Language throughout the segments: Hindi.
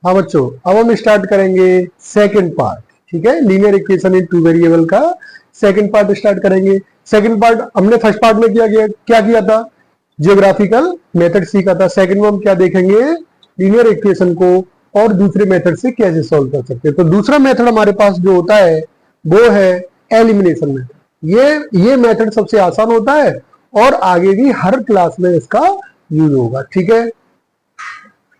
हाँ बच्चों, अब हम स्टार्ट करेंगे सेकंड पार्ट। ठीक है, linear equation in two variable का सेकंड पार्ट स्टार्ट करेंगे। सेकंड पार्ट हमने फर्स्ट पार्ट में क्या किया था, जियोग्राफिकल मेथड सीखा था। सेकंड में हम क्या देखेंगे, लीनियर इक्वेशन को और दूसरे मेथड से कैसे सॉल्व कर सकते हैं। तो दूसरा मेथड हमारे पास जो होता है वो है एलिमिनेशन मेथड। ये मेथड सबसे आसान होता है और आगे भी हर क्लास में इसका यूज होगा। ठीक है,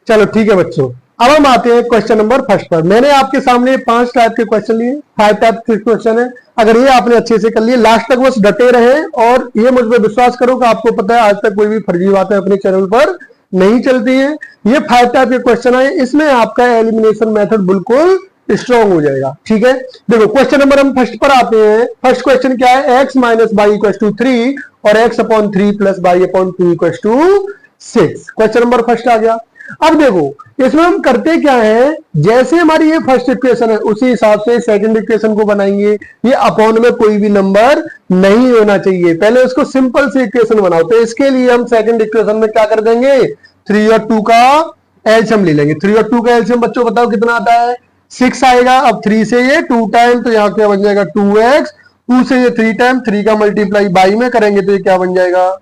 चलो ठीक है बच्चों, अब हम आते हैं क्वेश्चन नंबर फर्स्ट पर। मैंने आपके सामने 5 टाइप के क्वेश्चन लिए, 5 टाइप के क्वेश्चन है। अगर ये आपने अच्छे से कर लिए, लास्ट तक बस डटे रहे और ये मुझ पर विश्वास करो कि आपको पता है आज तक कोई भी फर्जी बातें अपने चैनल पर नहीं चलती है। ये 5 टाइप के क्वेश्चन है, इसमें आपका एलिमिनेशन मेथड बिल्कुल स्ट्रॉन्ग हो जाएगा। ठीक है, देखो क्वेश्चन नंबर हम फर्स्ट पर आते हैं। फर्स्ट क्वेश्चन क्या है, x minus y equal to 3 और x upon 3 plus y upon 2 equal to 6। Question number first आ गया। अब देखो इसमें हम करते क्या है, जैसे हमारी ये फर्स्ट इक्वेशन है उसी हिसाब से सेकंड इक्वेशन को बनाएंगे। ये अपॉन में कोई भी नंबर नहीं होना चाहिए, पहले उसको सिंपल से इक्वेशन बनाओ। तो इसके लिए हम सेकंड इक्वेशन में क्या कर देंगे, 3 और 2 का एलसीएम ले लेंगे। 3 और 2 का एलसीएम बच्चों बताओ कितना आता है, 6 आएगा। अब 3 से ये 2 टाइम, तो यहाँ क्या बन जाएगा 2x, 2 से ये 3 टाइम, 3 का मल्टीप्लाई बाई में करेंगे तो ये क्या बन जाएगा,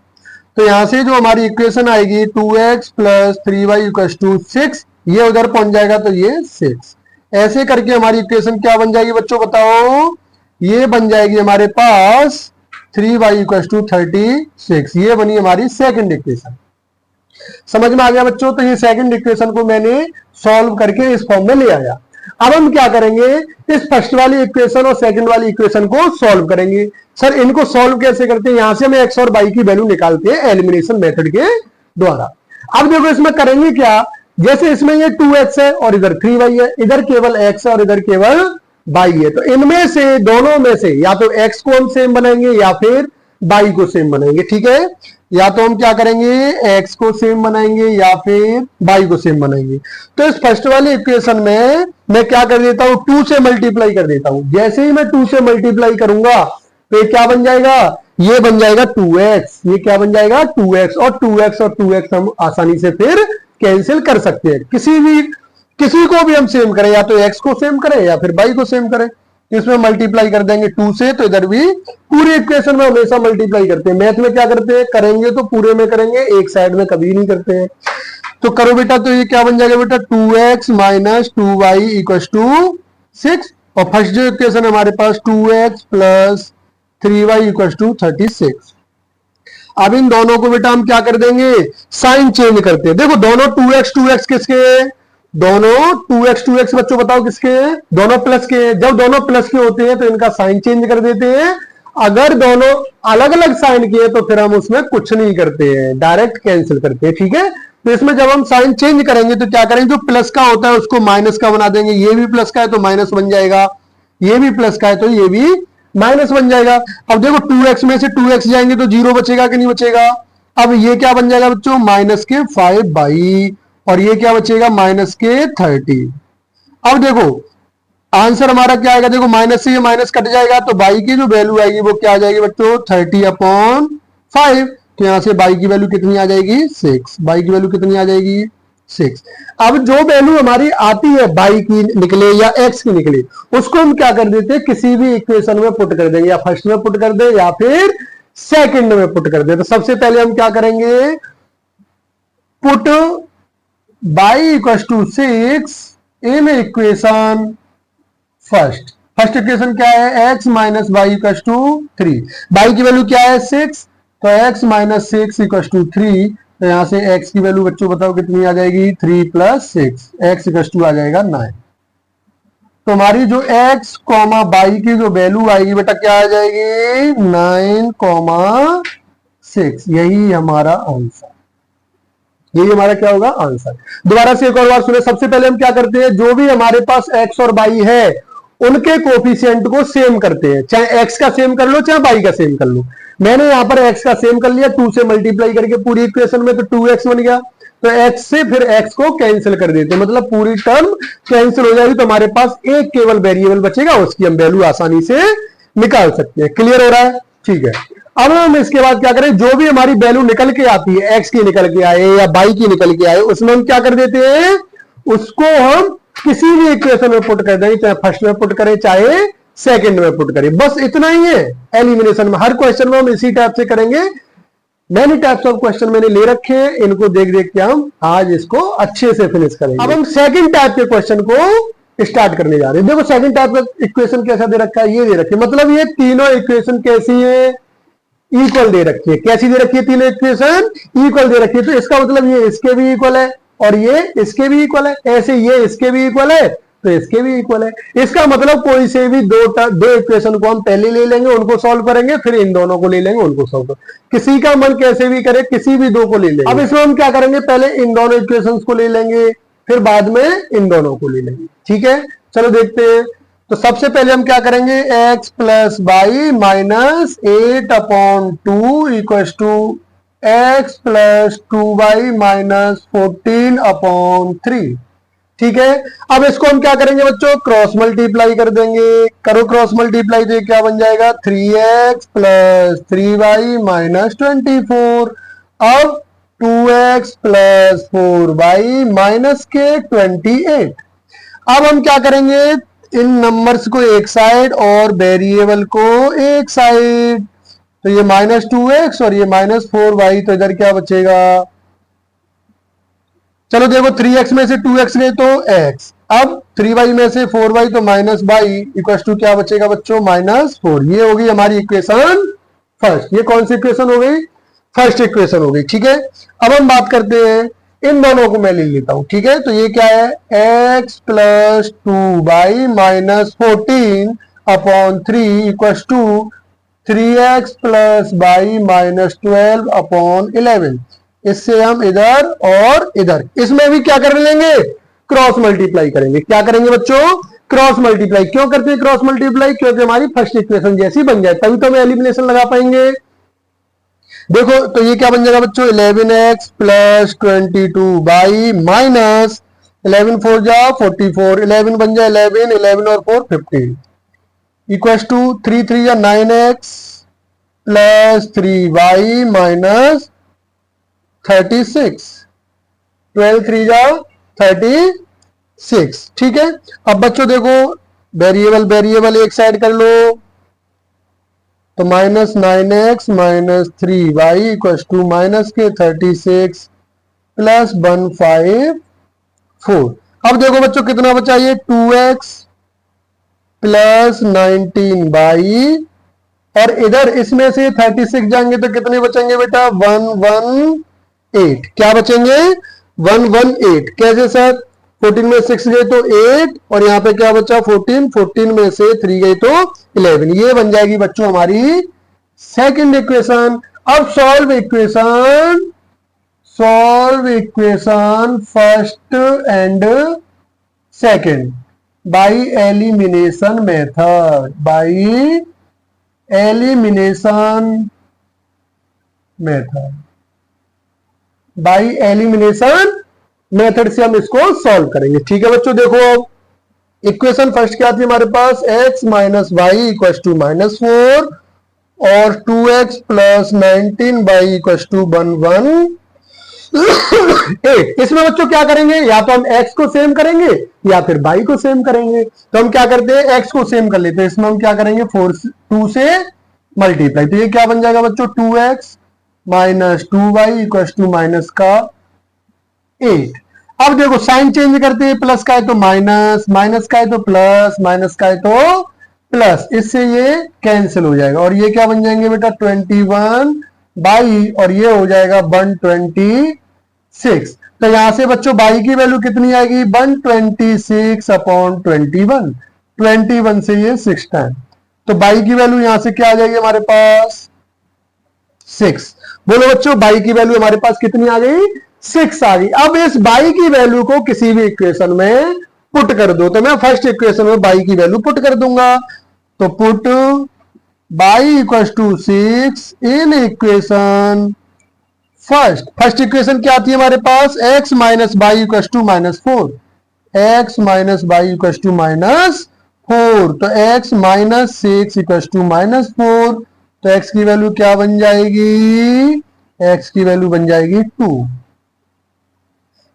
तो यहां से जो हमारी इक्वेशन आएगी 2x plus 3y equal to 6, ये उधर पहुंच जाएगा तो ये 6। ऐसे करके हमारी इक्वेशन क्या बन जाएगी बच्चों बताओ, ये बन जाएगी हमारे पास 3y इक्वल टू 36। ये बनी हमारी सेकंड इक्वेशन। समझ में आ गया बच्चों। तो ये सेकंड इक्वेशन को मैंने सॉल्व करके इस फॉर्म में ले आया। अब हम क्या करेंगे, इस फर्स्ट वाली इक्वेशन और सेकंड वाली इक्वेशन को सॉल्व करेंगे। सर इनको सॉल्व कैसे करते हैं, यहां से हमें x और y की वैल्यू निकालते हैं एलिमिनेशन मेथड के द्वारा। अब देखो इसमें करेंगे क्या, जैसे इसमें ये 2x है और इधर 3y है, इधर केवल x है और इधर केवल y है। तो इनमें से दोनों में से या तो x को हम सेम बनाएंगे या फिर y को सेम बनाएंगे। ठीक है, या तो हम क्या करेंगे x को सेम बनाएंगे या फिर y को सेम बनाएंगे। तो इस फर्स्ट वाली इक्वेशन में मैं क्या कर देता हूं, 2 से मल्टीप्लाई कर देता हूं। जैसे ही मैं 2 से मल्टीप्लाई करूंगा तो ये क्या बन जाएगा, ये बन जाएगा 2x। ये क्या बन जाएगा 2x, और 2x और 2x हम आसानी से फिर कैंसिल कर सकते हैं। किसी को भी हम सेम करें, या तो x को सेम करें या फिर y को सेम करें। इसमें मल्टीप्लाई कर देंगे 2 से, तो इधर भी पूरे इक्वेशन में हमेशा मल्टीप्लाई करते हैं। मैथ में क्या करते हैं, करेंगे तो पूरे में करेंगे, एक साइड में कभी नहीं करते हैं। तो करो बेटा, तो ये क्या बन जाएगा बेटा 2x minus 2y equal to 6। और फर्स्ट जो इक्वेशन हमारे पास 2x plus 3y equal to 36। अब इन दोनों को बेटा हम क्या कर देंगे, साइन चेंज करते हैं। देखो दोनों 2x किसके, दोनों 2x बच्चों बताओ किसके हैं, दोनों प्लस के। जब दोनों प्लस के होते हैं तो इनका साइन चेंज कर देते हैं। अगर दोनों अलग अलग साइन किए तो फिर हम उसमें कुछ नहीं करते हैं, डायरेक्ट कैंसिल करते हैं। ठीक है, तो इसमें जब हम साइन चेंज करेंगे तो क्या करेंगे, जो प्लस का होता है उसको माइनस का बना देंगे। ये भी प्लस का है तो माइनस बन जाएगा, ये भी प्लस का है तो ये भी माइनस बन जाएगा। अब देखो 2x में से 2x जाएंगे तो 0 बचेगा कि नहीं बचेगा। अब ये क्या बन जाएगा बच्चों, माइनस के 5y, और ये क्या बचेगा माइनस के 30। अब देखो आंसर हमारा क्या आएगा, देखो माइनस से ये माइनस कट जाएगा तो y की जो वैल्यू आएगी वो क्या आ जाएगी बच्चों 30/5। तो यहां से y की वैल्यू कितनी आ जाएगी 6। y की वैल्यू कितनी आ जाएगी 6। अब जो वैल्यू हमारी आती है y की निकले या x की निकले, उसको हम क्या कर देते हैं, किसी भी इक्वेशन में पुट कर देंगे, या फर्स्ट में पुट कर दे या फिर सेकंड में पुट कर दे। तो सबसे पहले हम क्या करेंगे, put y equal to 6 in equation first equation क्या है, x minus y equal to 3। y की वैल्यू क्या है 6, तो x माइनस 6 इक्वल टू 3। तो यहां से x की वैल्यू बच्चों बताओ कितनी आ जाएगी, 3 प्लस 6, x इक्वल टू आ जाएगा 9। तो हमारी जो x कॉमा y की जो वैल्यू आएगी बेटा क्या आ जाएगी 9,6। यही हमारा आंसर, यही हमारा क्या होगा आंसर। दोबारा से एक और बार सुने, सबसे पहले हम क्या करते हैं, जो भी हमारे पास x और y है उनके कोफिशिएंट को सेम करते हैं। चाहे x का सेम कर लो चाहे y का सेम कर लो। मैंने यहां पर x का सेम कर लिया 2 से मल्टीप्लाई करके पूरी इक्वेशन में, तो 2x बन गया। तो x से फिर x को कैंसिल कर देते हैं, मतलब पूरी टर्म कैंसिल हो जाएगी। तो हमारे पास एक केवल वेरिएबल बचेगा, उसकी हम वैल्यू आसानी से निकाल सकते हैं। क्लियर हो रहा है, ठीक है। अब हम इसके बाद क्या करें, जो भी हमारी वैल्यू निकल के आती है, x की निकल के आए या y की निकल के आए, उसमें हम क्या कर देते हैं, उसको हम किसी भी इक्वेशन में पुट कर देंगे, चाहे फर्स्ट में पुट करें चाहे सेकंड में पुट करें, बस इतना ही है एलिमिनेशन में। हर क्वेश्चन में हम इसी टाइप से करेंगे। मैनी टाइप्स ऑफ क्वेश्चन मैंने ले रखे हैं, इनको देख देख के हम आज इसको अच्छे से फिनिश करेंगे। अब हम सेकंड टाइप के क्वेश्चन को स्टार्ट करने जा रहे हैं। देखो सेकंड टाइप का इक्वेशन कैसा दे रखा है, ये दे रखी है, मतलब ये तीनों इक्वेशन कैसी है, इक्वल दे रखी है। कैसी दे रखी है, तीनों इक्वेशन इक्वल दे रखी है, तो इसका मतलब ये इसके भी इक्वल है और ये इसके भी इक्वल है, ऐसे ये इसके भी इक्वल है तो इसके भी इक्वल है। इसका मतलब कोई से भी दो इक्वेशन को हम पहले ले लेंगे, उनको सॉल्व करेंगे, फिर इन दोनों को ले लेंगे, उनको सॉल्व करेंगे। किसी का मन कैसे भी करे, किसी भी दो को ले लेंगे। अब इसमें हम क्या करेंगे, पहले इन दोनों इक्वेशंस को ले लेंगे, फिर बाद में इन दोनों को ले लेंगे। ठीक है, चलो देखते हैं। तो सबसे पहले हम क्या करेंगे, x plus y minus 8/2 equal to x plus 2y minus 14/3। ठीक है, अब इसको हम क्या करेंगे बच्चों, क्रॉस मल्टीप्लाई कर देंगे। करो क्रॉस मल्टीप्लाई, तो क्या बन जाएगा, 3x प्लस 3y माइनस 24। अब 2x प्लस 4y माइनस के 28। अब हम क्या करेंगे, इन नंबर्स को एक साइड और वेरिएबल को एक साइड, तो ये माइनस 2x और ये माइनस 4y, तो इधर क्या बचेगा, चलो देखो 3x में से 2x गए तो x, अब 3y में से 4y तो माइनस y इक्वल टू क्या बचेगा बच्चों, -4। ये होगी हमारी इक्वेशन फर्स्ट। ये कौन सी इक्वेशन हो गई, फर्स्ट इक्वेशन हो गई। ठीक है, अब हम बात करते हैं, इन दोनों को मैं ले लेता हूं। ठीक है, तो ये क्या है, x plus 2y minus 14/3 equal to 3x plus y minus 12/11। इससे हम इधर और इधर, इसमें भी क्या कर लेंगे, क्रॉस मल्टीप्लाई करेंगे। क्या करेंगे बच्चों, क्रॉस मल्टीप्लाई। क्यों करते हैं क्रॉस मल्टीप्लाई, क्योंकि हमारी फर्स्ट इक्वेशन जैसी बन जाए, तभी तो हम एलिमिनेशन लगा पाएंगे। देखो तो ये क्या बन जाएगा बच्चों, 11x प्लस 22y माइनस 11 4 जा 44, 11 बन जाए 11, 11 और 4 15 इक्वल टू 3 3 या 9x प्लस 3y माइनस 36, 12 3 जा 36। ठीक है, अब बच्चों देखो वेरिएबल एक साइड कर लो, तो minus 9x minus 3y equal to minus के 36 प्लस 154। अब देखो बच्चों कितना बचा, ये 2x प्लस 19y, और इधर इसमें से 36 जाएंगे तो कितने बचेंगे बेटा, 118। क्या बचेंगे, 118। कैसे सर, 14 में 6 गए तो 8, और यहाँ पे क्या बचा 14, 14 में से 3 गए तो 11। ये बन जाएगी बच्चों हमारी सेकंड इक्वेशन। अब solve equation first and second by elimination method, by elimination method से हम इसको सॉल्व करेंगे। ठीक है बच्चों, देखो इक्वेशन फर्स्ट क्या थी हमारे पास, x minus y equal to -4 और 2x plus 19y equal to 118। इसमें बच्चों क्या करेंगे, या तो हम x को सेम करेंगे या फिर y को सेम करेंगे। तो हम क्या करते हैं, x को सेम कर लेते हैं। इसमें हम क्या करेंगे, 2 से मल्टीप्लाई, तो ये क्या बन जाएगा बच्चों, 2x minus 2y equal to minus का 8। अब देखो साइन चेंज करते हैं, प्लस का है तो माइनस, माइनस का है तो प्लस, माइनस का है तो प्लस, इससे ये कैंसिल हो जाएगा और ये क्या बन जाएंगे बेटा 21/, और ये हो जाएगा 126। तो यहां से बच्चों y की वैल्यू कितनी आएगी, 126/21, 21 से ये 6 टाइम, तो y की वैल्यू यहां से क्या आ जाएगी हमारे पास 6। बोलो बच्चों y की वैल्यू हमारे पास कितनी आ गई, 6 आ गई। अब इस y की वैल्यू को किसी भी इक्वेशन में पुट कर दो, तो मैं फर्स्ट इक्वेशन में y की वैल्यू पुट कर दूंगा, तो put y equal to 6 in equation first equation क्या आती है हमारे पास, x minus y equal to -4, x minus y equal to -4, तो x माइनस 6 इक्वल टू -4, तो x की वैल्यू क्या बन जाएगी, x की वैल्यू बन जाएगी 2।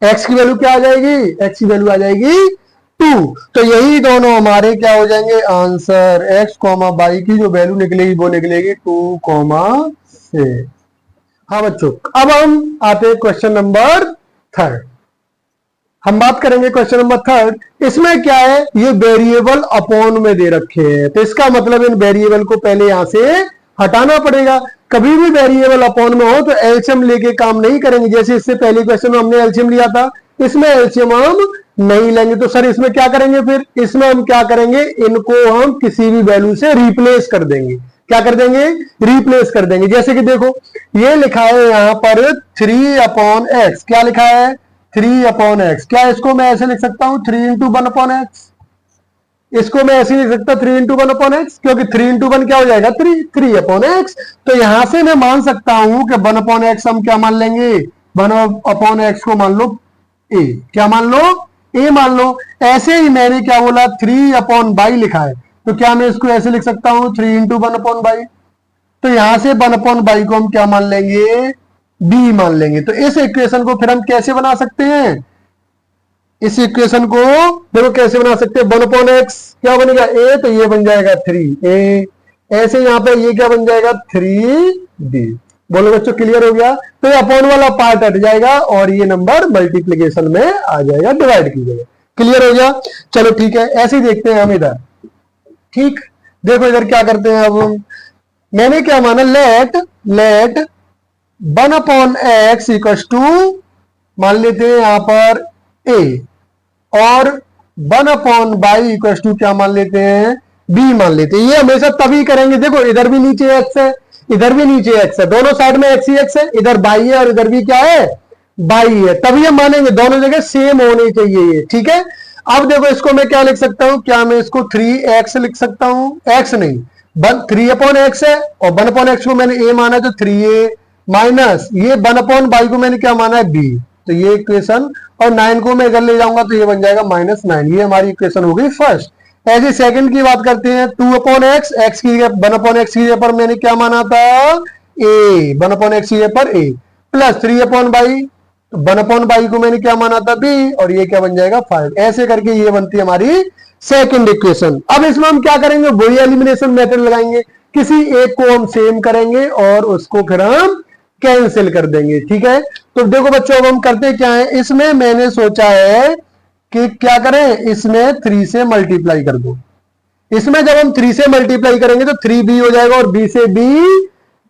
एक्स की वैल्यू क्या आ जाएगी, एक्स की वैल्यू आ जाएगी 2। तो यही दोनों हमारे क्या हो जाएंगे आंसर, एक्स कॉमा बाई की जो वैल्यू निकलेगी वो निकलेगी 2,6। हाँ बच्चों, अब हम आते हैं क्वेश्चन नंबर थर्ड। हम बात करेंगे क्वेश्चन नंबर थर्ड। इसमें क्या है, ये वेरिएबल अपॉन में दे रखे हैं, तो इसका मतलब इन वेरिएबल को पहले यहां से हटाना पड़ेगा। कभी भी वेरिएबल अपॉन में हो तो एलसीएम लेके काम नहीं करेंगे, जैसे इससे पहले क्वेश्चन में हमने एलसीएम लिया था, इसमें एलसीएम हम नहीं लेंगे। तो सर इसमें क्या करेंगे, फिर इसमें हम क्या करेंगे, इनको हम किसी भी वैल्यू से रिप्लेस कर देंगे। क्या कर देंगे, रिप्लेस कर देंगे। जैसे कि देखो ये लिखा है यहां पर 3/x, क्या लिखा है 3/x। क्या इसको मैं ऐसे लिख सकता हूं 3 इंटू 1/x, इसको मैं ऐसे लिख सकता 3 इंटू 1/x, क्योंकि 3 इंटू 1 क्या हो जाएगा 3/x। तो यहां से मैं मान सकता हूं कि 1/x हम क्या मान लेंगे, 1/x को मान लो a, क्या मान लो a मान लो। ऐसे ही मैंने क्या बोला 3/y लिखा है, तो क्या मैं इसको ऐसे लिख सकता हूं 3 इंटू 1/y। तो यहां से 1/y को हम क्या मान लेंगे, b मान लेंगे। तो इस इक्वेशन को फिर हम कैसे बना सकते हैं, इस इक्वेशन को देखो कैसे बना सकते हैं, 1/x क्या बनेगा a, तो ये बन जाएगा 3a। ऐसे यहां पे ये क्या बन जाएगा 3b। बोलो बच्चों क्लियर हो गया। तो ये अपॉन वाला पार्ट हट जाएगा और ये नंबर मल्टीप्लीकेशन में आ जाएगा, डिवाइड की जगह। क्लियर हो गया, चलो ठीक है। ऐसे ही देखते हैं हम इधर। ठीक, देखो इधर क्या करते हैं अब, मैंने क्या माना, लेट 1/x इक्वल टू मान लेते हैं यहां पर a, और 1/y इक्वल टू क्या मान लेते हैं, b मान लेते हैं। ये हमेशा तभी करेंगे, देखो इधर भी नीचे x है, इधर भी नीचे x है, दोनों साइड में x ही x है, इधर y है और इधर भी क्या है y है, तभी हम मानेंगे दोनों जगह सेम होने चाहिए ये। ठीक है, अब देखो इसको मैं क्या लिख सकता हूं, क्या मैं इसको 3x लिख सकता हूं, x नहीं 3/x है, और 1/x को मैंने a माना तो 3a, माइनस ये 1/y को मैंने क्या माना है b, तो ये इक्वेशन, और 9 को मैं इधर ले जाऊंगा तो ये बन जाएगा -9। ये हमारी इक्वेशन हो गई फर्स्ट। ऐसे सेकंड की बात करते हैं, 2/x, x की 1/x की जगह पर मैंने क्या माना था a, 1/x की जगह पर a, प्लस 3/y, तो 1/y को मैंने क्या माना था b, और ये क्या बन जाएगा 5। ऐसे करके ये बनती है हमारी सेकंड इक्वेशन। अब इसमें हम क्या करेंगे, वही एलिमिनेशन मेथड लगाएंगे, किसी एक को हम सेम करेंगे और उसको फिर हम कैंसिल कर देंगे। ठीक है, तो देखो बच्चों अब हम करते क्या है, इसमें मैंने सोचा है कि क्या करें, इसमें 3 से मल्टीप्लाई कर दो। इसमें जब हम 3 से मल्टीप्लाई करेंगे तो 3b हो जाएगा और b से b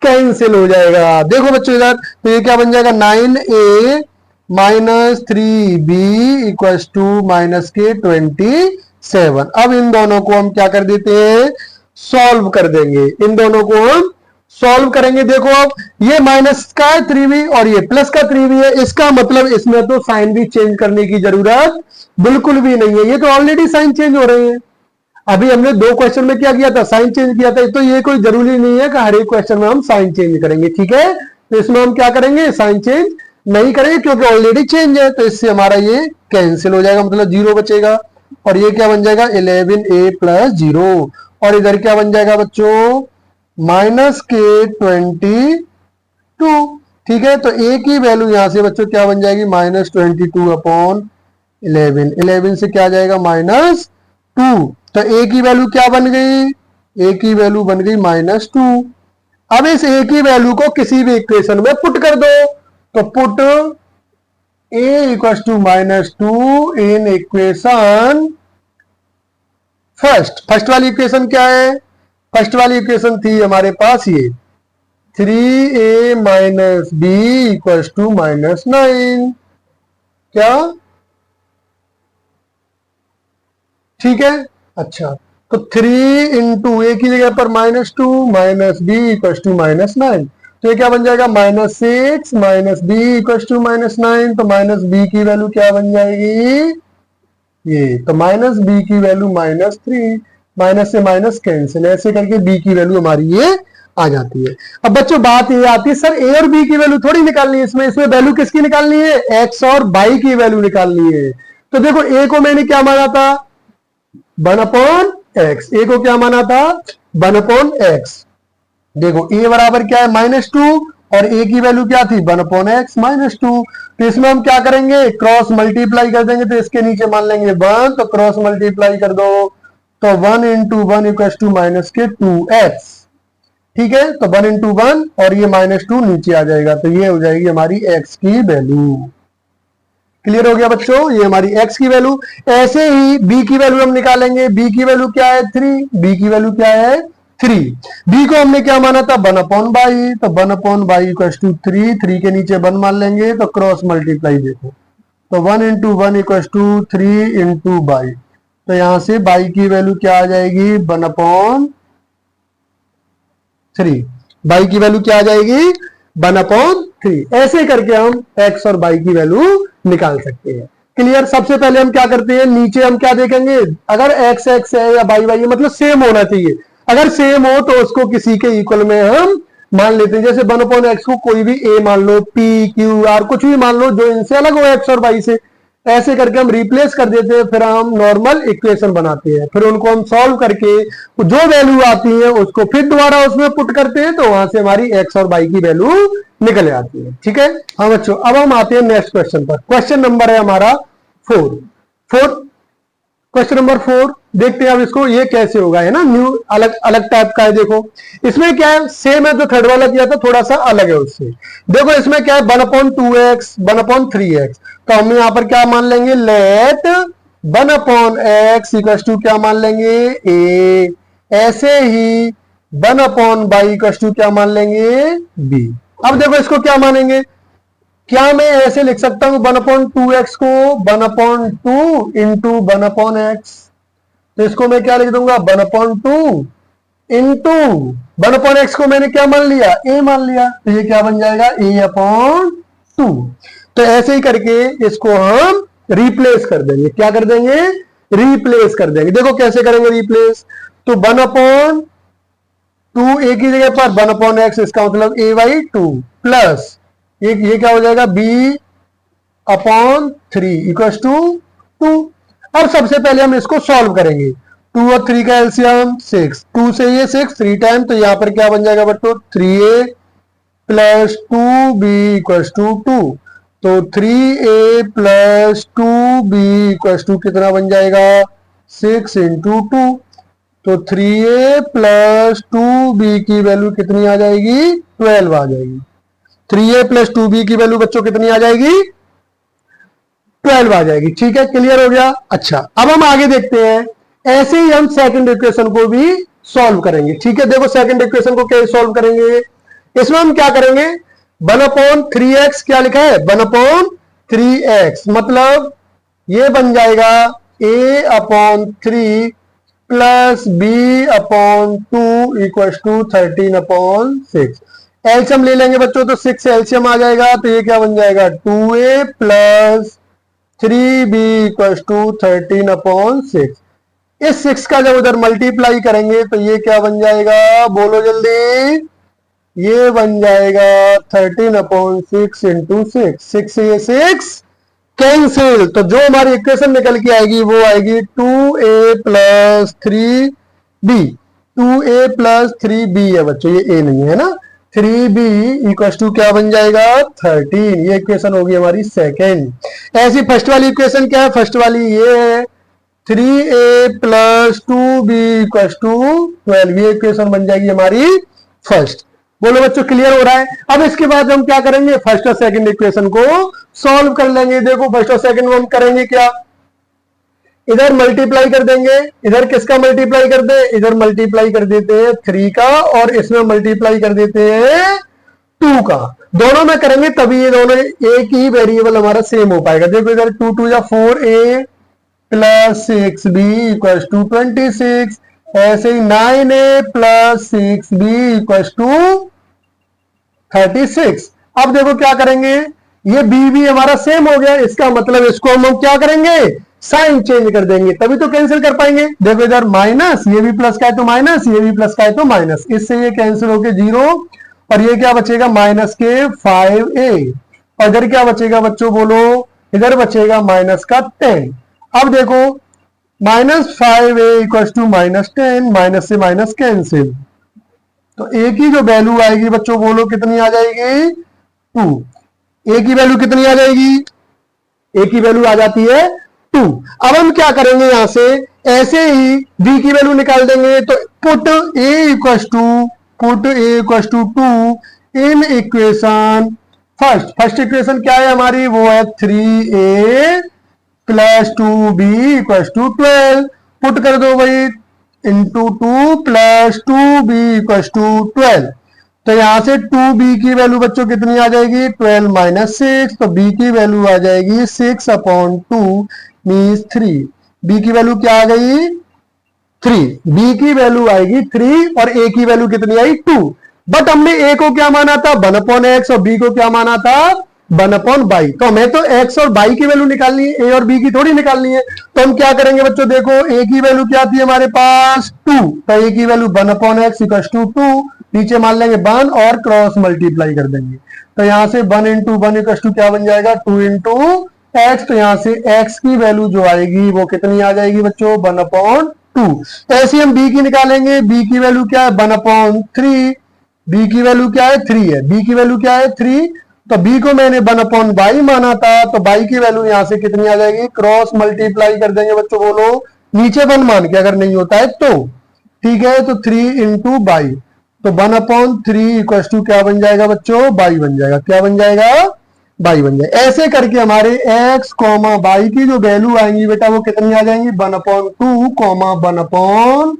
कैंसिल हो जाएगा। देखो बच्चों इधर, तो ये क्या बन जाएगा 9a minus 3b equal to minus के 27। अब इन दोनों को हम क्या कर देते हैं, सॉल्व कर देंगे। इन दोनों को हम सॉल्व करेंगे। देखो अब ये माइनस का है 3b और ये प्लस का 3b है, इसका मतलब इसमें तो साइन भी चेंज करने की जरूरत बिल्कुल भी नहीं है, ये तो ऑलरेडी साइन चेंज हो रहे हैं। अभी हमने 2 क्वेश्चन में क्या किया था, साइन चेंज किया था, तो ये कोई जरूरी नहीं है कि हर एक क्वेश्चन में हम साइन चेंज करेंगे। ठीक है, तो इसमें हम क्या करेंगे, साइन चेंज नहीं करेंगे क्योंकि ऑलरेडी चेंज है, तो इससे हमारा ये कैंसिल हो जाएगा, मतलब 0 बचेगा। और ये क्या बन जाएगा 11a प्लस 0, और इधर क्या बन जाएगा बच्चों माइनस के 22। ठीक है, तो a की वैल्यू यहां से बच्चों क्या बन जाएगी -22/11। 11 से क्या आ जाएगा -2, तो a की वैल्यू क्या बन गई, a की वैल्यू बन गई -2। अब इस a की वैल्यू को किसी भी इक्वेशन में पुट कर दो, तो put a equal to -2 in equation first वाली इक्वेशन क्या है, फर्स्ट वाली इक्वेशन थी हमारे पास ये 3a minus b equal to -9। क्या ठीक है, अच्छा तो 3 इंटू ए की जगह पर -2 माइनस b इक्वल टू -9, तो ये क्या बन जाएगा -6 माइनस b इक्वल टू -9। तो माइनस b की वैल्यू क्या बन जाएगी ये, तो माइनस b की वैल्यू -3, माइनस से माइनस कैंसिल, ऐसे करके b की वैल्यू हमारी ये आ जाती है। अब बच्चों बात ये आती है सर a और b की वैल्यू थोड़ी निकालनी है, इसमें वैल्यू किसकी निकालनी है, x और y की वैल्यू निकालनी है। तो देखो a को मैंने क्या माना था 1/x, a को क्या माना था 1/x। देखो a बराबर क्या है -2 और a की वैल्यू क्या थी 1/x -2। तो इसमें हम क्या करेंगे क्रॉस मल्टीप्लाई कर देंगे, तो इसके नीचे मान लेंगे 1, तो क्रॉस मल्टीप्लाई कर दो, तो 1 × 1 = माइनस के 2x। ठीक है, तो 1 × 1 और ये -2 नीचे आ जाएगा, तो ये हो जाएगी हमारी x की वैल्यू। क्लियर हो गया बच्चों, ये हमारी x की वैल्यू। ऐसे ही b की वैल्यू हम निकालेंगे। b की वैल्यू क्या है 3, b की वैल्यू क्या है 3। b को हमने क्या माना था 1/y, तो 1/y = 3, 3 के नीचे 1 मान लेंगे, तो क्रॉस मल्टीप्लाई देखो, तो 1 × 1 = 3 × y, तो यहां से y की वैल्यू क्या आ जाएगी 1/3। y की वैल्यू क्या आ जाएगी 1/3। ऐसे करके हम x और y की वैल्यू निकाल सकते हैं। क्लियर। सबसे पहले हम क्या करते हैं, नीचे हम क्या देखेंगे, अगर x x है या y y है, मतलब सेम होना चाहिए। अगर सेम हो तो उसको किसी के इक्वल में हम मान लेते हैं। जैसे 1/x को कोई भी a मान लो, p q r कुछ भी मान लो जो इनसे अलग हो x और y से, ऐसे करके हम रिप्लेस कर देते हैं, फिर हम नॉर्मल इक्वेशन बनाते हैं, फिर उनको हम सॉल्व करके जो वैल्यू आती है उसको फिर दोबारा उसमें पुट करते हैं, तो वहां से हमारी x और y की वैल्यू निकल आती है। ठीक है। हाँ बच्चों, अब हम आते हैं नेक्स्ट क्वेश्चन पर। क्वेश्चन नंबर है हमारा 4। क्वेश्चन नंबर 4 देखते हैं अब इसको, ये कैसे होगा, है ना, न्यू अलग अलग टाइप का है। देखो इसमें क्या है, सेम है, जो थर्ड वाला किया था थोड़ा सा अलग है उससे। देखो इसमें क्या है 1/2x 1/3x, तो हम यहां पर क्या मान लेंगे, लेट 1/x = क्या मान लेंगे a। ऐसे ही 1/y = क्या मान लेंगे b। अब देखो इसको क्या मानेंगे, क्या मैं ऐसे लिख सकता हूं 1/2x को 1/2 × 1/x, तो इसको मैं क्या लिख दूंगा 1/2 × 1/x को मैंने क्या मान लिया a मान लिया, तो ये क्या बन जाएगा a/2। तो ऐसे ही करके इसको हम रिप्लेस कर देंगे। क्या कर देंगे, रिप्लेस कर देंगे। देखो कैसे करेंगे रिप्लेस, तो 1/2 a की जगह पर 1/x, इसका मतलब a/2 प्लस ये क्या हो जाएगा b/3 = 2। अब सबसे पहले हम इसको सॉल्व करेंगे। 2 और 3 का एलसीएम 6, 2 से ये 6 3 टाइम, तो यहां पर क्या बन जाएगा बच्चों 3a + 2b = 2, तो 3a + 2b = कितना बन जाएगा 6 × 2, तो 3a + 2b की वैल्यू कितनी आ जाएगी 12 आ जाएगी। 3a + 2b की वैल्यू बच्चों कितनी आ जाएगी 12 आ जाएगी। ठीक है, क्लियर हो गया। अच्छा, अब हम आगे देखते हैं, ऐसे ही हम सेकंड इक्वेशन को भी सॉल्व करेंगे। ठीक है, देखो सेकंड इक्वेशन को कैसे सॉल्व करेंगे, इसमें हम क्या करेंगे 1/3x, क्या लिखा है 1/3x, मतलब ये बन जाएगा a/3 प्लस b/2 = 13/6। एलसीएम ले लेंगे बच्चों, तो 6 से एलसीएम आ जाएगा, तो ये क्या बन जाएगा 2a + 3b = 13/6। इस 6 का जब उधर मल्टीप्लाई करेंगे तो ये क्या बन जाएगा, बोलो जल्दी, ये बन जाएगा 13/6 × 6। 6 से ये 6 कैंसिल, तो जो हमारी इक्वेशन निकल के आएगी वो आएगी 2a + 3b। 2a + 3b है बच्चों, ये a नहीं है ना, 3b = क्या बन जाएगा 13। ये इक्वेशन होगी हमारी सेकेंड। ऐसी फर्स्ट वाली इक्वेशन क्या है, फर्स्ट वाली ये है 3a + 2b = 12, ये इक्वेशन बन जाएगी हमारी फर्स्ट। बोलो बच्चों क्लियर हो रहा है। अब इसके बाद हम क्या करेंगे, फर्स्ट और सेकंड इक्वेशन को सॉल्व कर लेंगे। देखो फर्स्ट और सेकंड में हम करेंगे क्या, इधर मल्टीप्लाई कर देंगे, इधर किसका मल्टीप्लाई कर दे, इधर मल्टीप्लाई कर देते हैं 3 का, और इसमें मल्टीप्लाई कर देते हैं 2 का। दोनों में करेंगे तभी ये दोनों एक ही वेरिएबल हमारा सेम हो पाएगा। देखो इधर 2 2 या 4a + 6b = 26, ऐसे ही 9a + 6b = 36। अब देखो क्या करेंगे, ये b भी हमारा सेम हो गया, इसका मतलब इसको हम क्या करेंगे साइन चेंज कर देंगे, तभी तो कैंसिल कर पाएंगे। देखो इधर माइनस, ये भी प्लस का है तो माइनस, ये भी प्लस का है तो माइनस, इससे ये कैंसिल होके 0, और ये क्या बचेगा -5a, और इधर क्या बचेगा बच्चों बोलो, इधर बचेगा -10। अब देखो -5a = -10, माइनस से माइनस कैंसिल, तो ए की जो वैल्यू आएगी बच्चों बोलो कितनी आ जाएगी 2। ए की वैल्यू कितनी आ जाएगी, ए की वैल्यू आ जाती है 2। अब हम क्या करेंगे यहां से ऐसे ही बी की वैल्यू निकाल देंगे, तो put a equal to 2 in equation first equation क्या है हमारी, वो है 3a plus 2b equal to 12। Put कर दो भाई into 2 plus 2b equal to 12। तो यहां से 2b की वैल्यू बच्चों कितनी आ जाएगी 12 माइनस 6, तो b की वैल्यू आ जाएगी 6/2 मीन्स 3। b की वैल्यू क्या आ गई 3, b की वैल्यू आएगी 3 और a की वैल्यू कितनी आई 2। बट हमने a को क्या माना था 1/x और b को क्या माना था 1/y। तो हमें तो x और y की वैल्यू निकालनी है, a और b की थोड़ी निकालनी है। तो हम क्या करेंगे बच्चों, देखो a की वैल्यू क्या थी हमारे पास 2, तो a की वैल्यू 1/x इक्वल टू 2, नीचे मान लेंगे 1 और क्रॉस मल्टीप्लाई कर देंगे। तो यहां से 1 इंटू 1 इक्वल टू क्या बन जाएगा 2 इंटू एक्स। तो यहां से x की वैल्यू जो आएगी वो कितनी आ जाएगी बच्चों 1/2। ऐसे हम b की निकालेंगे, b की वैल्यू क्या है 1/3, b की वैल्यू क्या है 3 है, b की वैल्यू क्या है 3। तो b को मैंने 1/y माना था, तो y की वैल्यू यहां से कितनी आ जाएगी, क्रॉस मल्टीप्लाई कर देंगे बच्चों बोलो नीचे 1 मान के, अगर नहीं होता है तो ठीक है। तो 3 इंटू बाई, तो 1/3 इक्वल टू क्या बन जाएगा बच्चों y बन जाएगा, क्या बन जाएगा y बन जाएगा। ऐसे करके हमारे x, y की जो वैल्यू आएंगी बेटा वो कितनी आ जाएंगी 1/2, 1/3।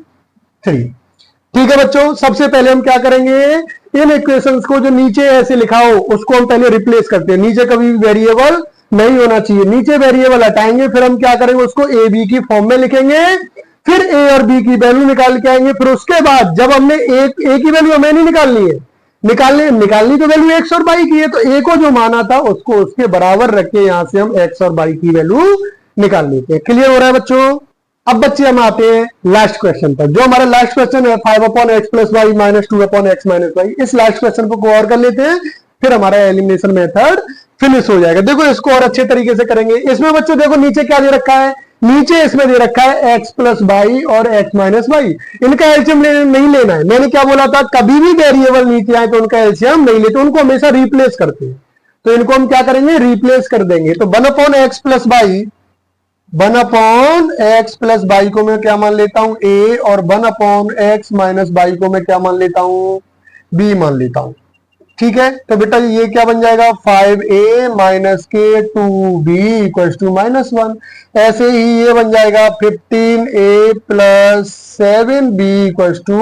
ठीक है बच्चों, सबसे पहले हम क्या करेंगे इन इक्वेशंस को जो नीचे ऐसे लिखा हो उसको हम पहले रिप्लेस करते हैं। नीचे कभी वेरिएबल नहीं होना चाहिए, नीचे वेरिएबल हटाएंगे, फिर हम क्या करेंगे उसको ए बी की फॉर्म में लिखेंगे, फिर ए और बी की वैल्यू निकाल के आएंगे। फिर उसके बाद जब हमने ए की वैल्यू हमें नहीं निकालनी है, निकालनी तो वैल्यू एक्स और वाई की है, तो ए को जो माना था उसको उसके बराबर रख के यहां से हम एक्स और वाई की वैल्यू निकाल लेते हैं। क्लियर हो रहा है बच्चों। अब बच्चे हम आते हैं लास्ट क्वेश्चन पर, जो हमारा लास्ट क्वेश्चन है 5/x plus y minus 2/x minus y. इस लास्ट क्वेश्चन को गौर कर लेते हैं, फिर हमारा एलिमिनेशन मेथड फिनिश हो जाएगा। देखो इसको और अच्छे तरीके से करेंगे। इसमें बच्चों देखो नीचे क्या दे रखा है, नीचे इसमें दे रखा है x प्लस वाई और x माइनस वाई। इनका एलसीएम नहीं लेना है। मैंने क्या बोला था, कभी भी वेरिएबल नीचे आए तो उनका एलसीएम नहीं लेते, उनको हमेशा रिप्लेस करते हैं। तो इनको हम क्या करेंगे रिप्लेस कर देंगे। तो 1/x plus Y, 1/x plus Y को मैं क्या मान लेता हूं a, और 1/x माइनस वाई को मैं क्या मान लेता हूं b मान लेता हूं। ठीक है, तो बेटा ये क्या बन जाएगा 5a माइनस के 2b इक्वल टू -1। ऐसे ही ये बन जाएगा 15a plus 7b equal to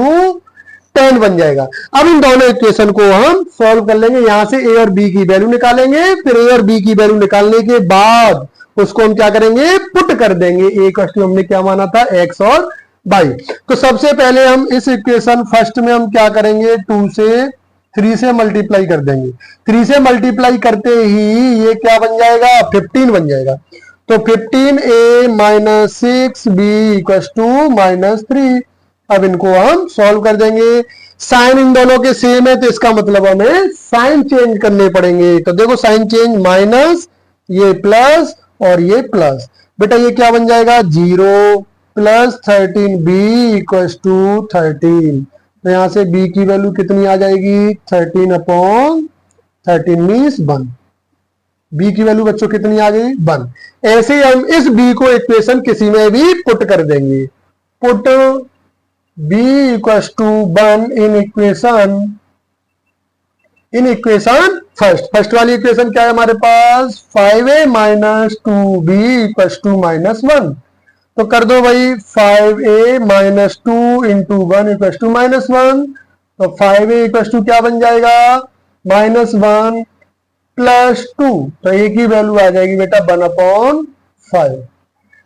10 बन जाएगा। अब इन दोनों इक्वेशन को हम सॉल्व कर लेंगे, यहां से a और b की वैल्यू निकालेंगे, फिर a और b की वैल्यू निकालने के बाद उसको हम क्या करेंगे पुट कर देंगे। a इक्वल टू हमने क्या माना था x और y। तो सबसे पहले हम इस इक्वेशन फर्स्ट में हम क्या करेंगे 2 से 3 से मल्टीप्लाई कर देंगे। 3 से मल्टीप्लाई करते ही ये क्या बन जाएगा 15 बन जाएगा। तो 15a minus 6b equal to -3। अब इनको हम सॉल्व कर देंगे। साइन इन दोनों के सेम है तो इसका मतलब हमें साइन चेंज करने पड़ेंगे। तो देखो साइन चेंज, माइनस ये प्लस और ये प्लस, बेटा ये क्या बन जाएगा 0 प्लस 13b इक्वल टू 13। तो यहां से b की वैल्यू कितनी आ जाएगी 13/13 मीन्स 1। b की वैल्यू बच्चों कितनी आ गई 1। ऐसे ही हम इस b को इक्वेशन किसी में भी पुट कर देंगे। Put b equal to 1 in equation first वाली इक्वेशन क्या है हमारे पास 5a minus 2b equal to -1। तो कर दो भाई 5a minus 2 into 1 equal to -1। तो 5a इक्वल टू क्या बन जाएगा -1 प्लस 2। तो a की वैल्यू आ जाएगी बेटा 1/5।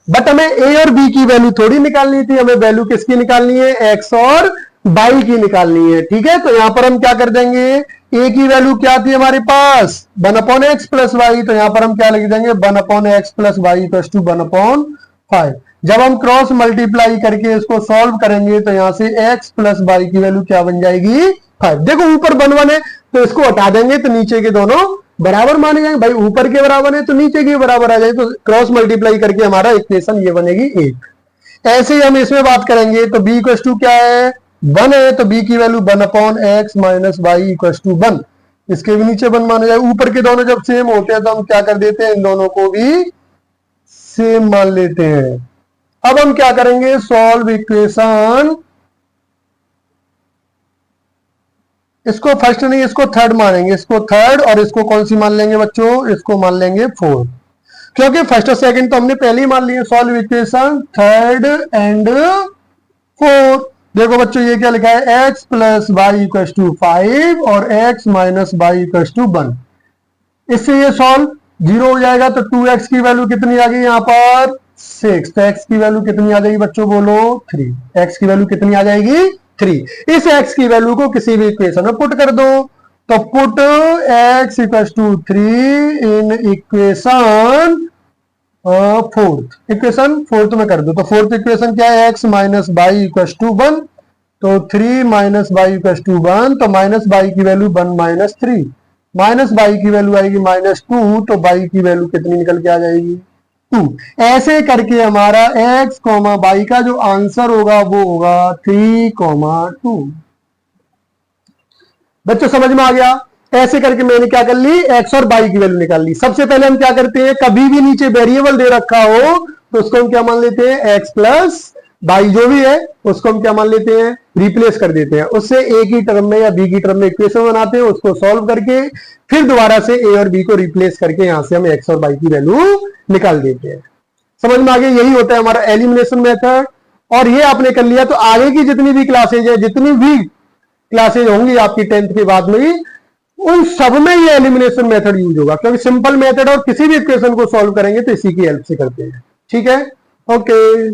बट हमें a और b की वैल्यू थोड़ी निकालनी थी, हमें वैल्यू किसकी निकालनी है x और y की निकालनी है। ठीक है, तो यहां पर हम क्या कर देंगे a की वैल्यू क्या थी हमारे पास 1/x प्लस वाई, तो यहां पर हम क्या लिख देंगे 1/x plus y equal to 1/5। जब हम क्रॉस मल्टीप्लाई करके इसको सॉल्व करेंगे तो यहां से x प्लस वाई की वैल्यू क्या बन जाएगी 5। देखो ऊपर 1 है तो इसको हटा देंगे तो नीचे के दोनों बराबर माने जाएंगे। भाई ऊपर के बराबर है तो नीचे के बराबर आ जाए, तो क्रॉस मल्टीप्लाई करके हमारा इक्वेशन ये बनेगी 1। ऐसे ही हम इसमें बात करेंगे तो b इक्वल टू क्या है 1 है तो b की value 1/x minus y equal to 1। इसके भी नीचे 1 माना जाए। ऊपर के दोनों जब सेम होते हैं तो हम क्या कर देते हैं, इन दोनों को भी सेम मान लेते हैं। अब हम क्या करेंगे, सॉल्व इक्वेशन, इसको फर्स्ट नहीं इसको थर्ड मानेंगे, इसको थर्ड, और इसको कौन सी मान लेंगे बच्चों, इसको मान लेंगे फोर्थ, क्योंकि फर्स्ट और सेकंड तो हमने पहले ही मान लिए। Solve equation third and fourth. देखो बच्चों ये क्या लिखा है, x plus y equal to 5 और x minus y equal to 1। इससे ये सॉल्व 0 हो जाएगा तो 2x की वैल्यू कितनी आ गई यहाँ पर 6, तो x की वैल्यू कितनी आ जाएगी बच्चों बोलो 3। x की वैल्यू कितनी आ जाएगी 3। इस x की वैल्यू को किसी भी इक्वेशन में पुट कर दो, तो put x equal to 3 in equation fourth में कर दो। तो फोर्थ इक्वेशन क्या है, x minus y equal to 1, तो 3 माइनस बाई इक्वल टू 1, तो माइनस बाई की वैल्यू 1 माइनस 3, माइनस बाई की वैल्यू आएगी -2, तो बाई की वैल्यू कितनी निकल के आ जाएगी 2। ऐसे करके हमारा x कॉमा बाई का जो आंसर होगा वो होगा 3,2। बच्चों समझ में आ गया। ऐसे करके मैंने क्या कर ली, x और y की वैल्यू निकाल ली। सबसे पहले हम क्या करते हैं, कभी भी नीचे वेरिएबल दे रखा हो तो उसको हम क्या मान लेते हैं, x प्लस y जो भी है उसको हम क्या मान लेते हैं, रिप्लेस कर देते हैं। उससे a की टर्म में या b की टर्म में इक्वेशन बनाते हैं, उसको सॉल्व करके फिर दोबारा से a और b को रिप्लेस करके यहां से हम x और y की वैल्यू निकाल देते हैं। समझ में आ गया, यही होता है हमारा एलिमिनेशन मेथड। और ये आपने कर लिया तो आगे की जितनी भी क्लासेज है, जितनी भी क्लासेज होंगी आपकी 10th के बाद में, उन सब में ये एलिमिनेशन मेथड यूज होगा, क्योंकि सिंपल मेथड और किसी भी इक्वेशन को सॉल्व करेंगे तो इसी की हेल्प से करते हैं। ठीक है, ओके।